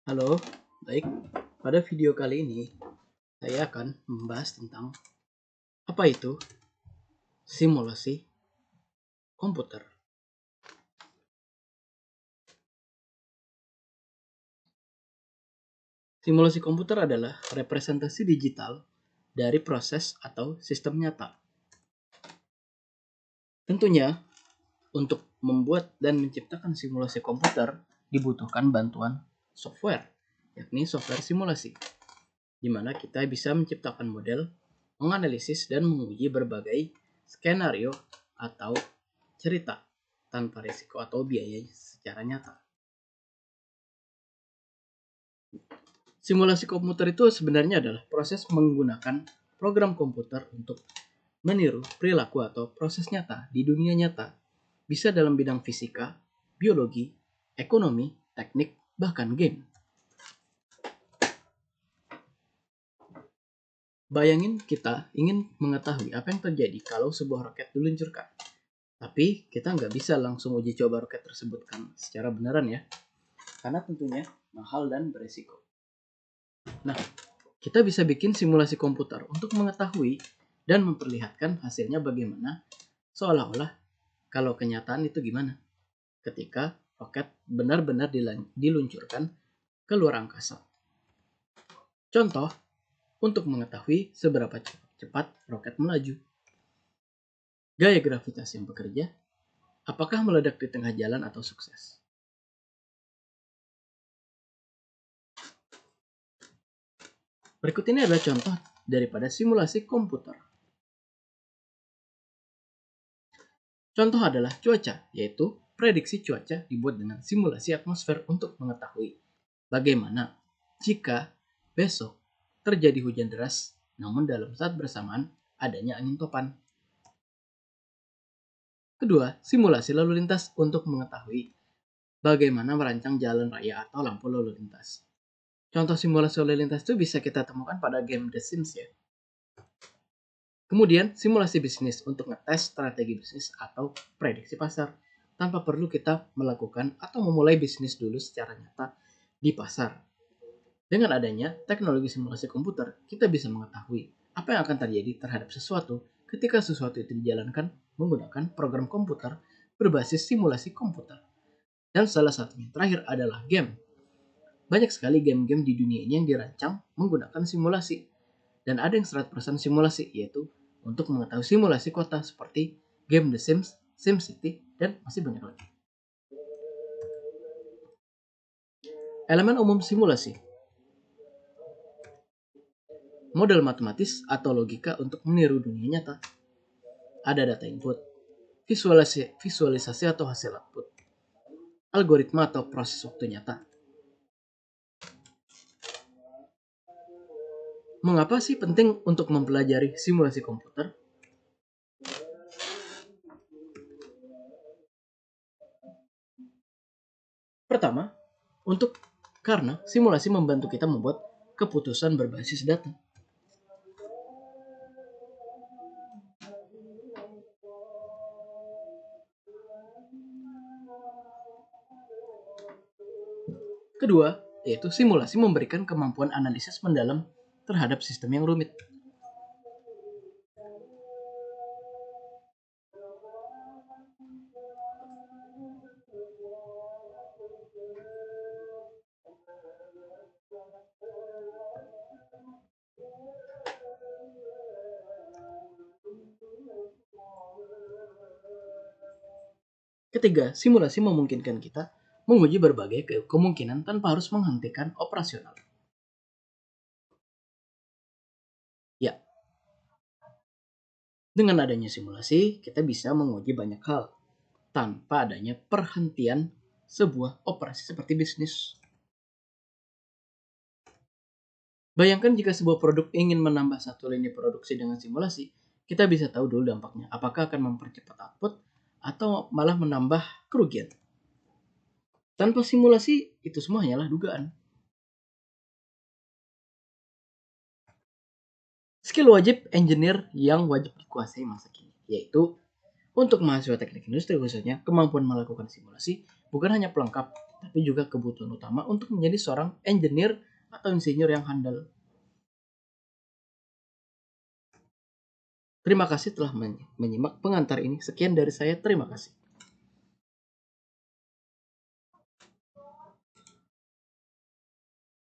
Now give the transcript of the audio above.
Halo, baik. Pada video kali ini, saya akan membahas tentang apa itu simulasi komputer. Simulasi komputer adalah representasi digital dari proses atau sistem nyata. Tentunya, untuk membuat dan menciptakan simulasi komputer dibutuhkan bantuan software, yakni software simulasi, di mana kita bisa menciptakan model, menganalisis, dan menguji berbagai skenario atau cerita tanpa risiko atau biaya secara nyata. Simulasi komputer itu sebenarnya adalah proses menggunakan program komputer untuk meniru perilaku atau proses nyata di dunia nyata. Bisa dalam bidang fisika, biologi, ekonomi, teknik, bahkan game. Bayangin kita ingin mengetahui apa yang terjadi kalau sebuah roket diluncurkan. Tapi kita nggak bisa langsung uji coba roket tersebut kan secara beneran ya. Karena tentunya mahal dan beresiko. Nah, kita bisa bikin simulasi komputer untuk mengetahui dan memperlihatkan hasilnya bagaimana, seolah-olah kalau kenyataan itu gimana ketika roket benar-benar diluncurkan ke luar angkasa. Contoh, untuk mengetahui seberapa cepat roket melaju. Gaya gravitasi yang bekerja, apakah meledak di tengah jalan atau sukses? Berikut ini adalah contoh daripada simulasi komputer. Contoh adalah cuaca, yaitu prediksi cuaca dibuat dengan simulasi atmosfer untuk mengetahui bagaimana jika besok terjadi hujan deras, namun dalam saat bersamaan adanya angin topan. Kedua, simulasi lalu lintas untuk mengetahui bagaimana merancang jalan raya atau lampu lalu lintas. Contoh simulasi lalu lintas itu bisa kita temukan pada game The Sims ya. Kemudian, simulasi bisnis untuk ngetes strategi bisnis atau prediksi pasar tanpa perlu kita melakukan atau memulai bisnis dulu secara nyata di pasar. Dengan adanya teknologi simulasi komputer, kita bisa mengetahui apa yang akan terjadi terhadap sesuatu ketika sesuatu itu dijalankan menggunakan program komputer berbasis simulasi komputer. Dan salah satunya terakhir adalah game. Banyak sekali game-game di dunia ini yang dirancang menggunakan simulasi. Dan ada yang 100% simulasi, yaitu untuk mengetahui simulasi kota seperti game The Sims, SimCity, dan masih banyak lagi. Elemen umum simulasi. Model matematis atau logika untuk meniru dunia nyata. Ada data input, visualisasi atau hasil output, algoritma atau proses waktu nyata. Mengapa sih penting untuk mempelajari simulasi komputer? Pertama, karena simulasi membantu kita membuat keputusan berbasis data. Kedua, yaitu simulasi memberikan kemampuan analisis mendalam terhadap sistem yang rumit. Ketiga, simulasi memungkinkan kita menguji berbagai kemungkinan tanpa harus menghentikan operasional. Ya, dengan adanya simulasi, kita bisa menguji banyak hal tanpa adanya perhentian sebuah operasi seperti bisnis. Bayangkan jika sebuah produk ingin menambah satu lini produksi dengan simulasi, kita bisa tahu dulu dampaknya. Apakah akan mempercepat output atau malah menambah kerugian. Tanpa simulasi, itu semua hanyalah dugaan. Skill wajib engineer yang wajib dikuasai masa kini, yaitu Untuk mahasiswa teknik industri khususnya, kemampuan melakukan simulasi bukan hanya pelengkap, tapi juga kebutuhan utama untuk menjadi seorang engineer atau insinyur yang handal. Terima kasih telah menyimak pengantar ini. Sekian dari saya, terima kasih.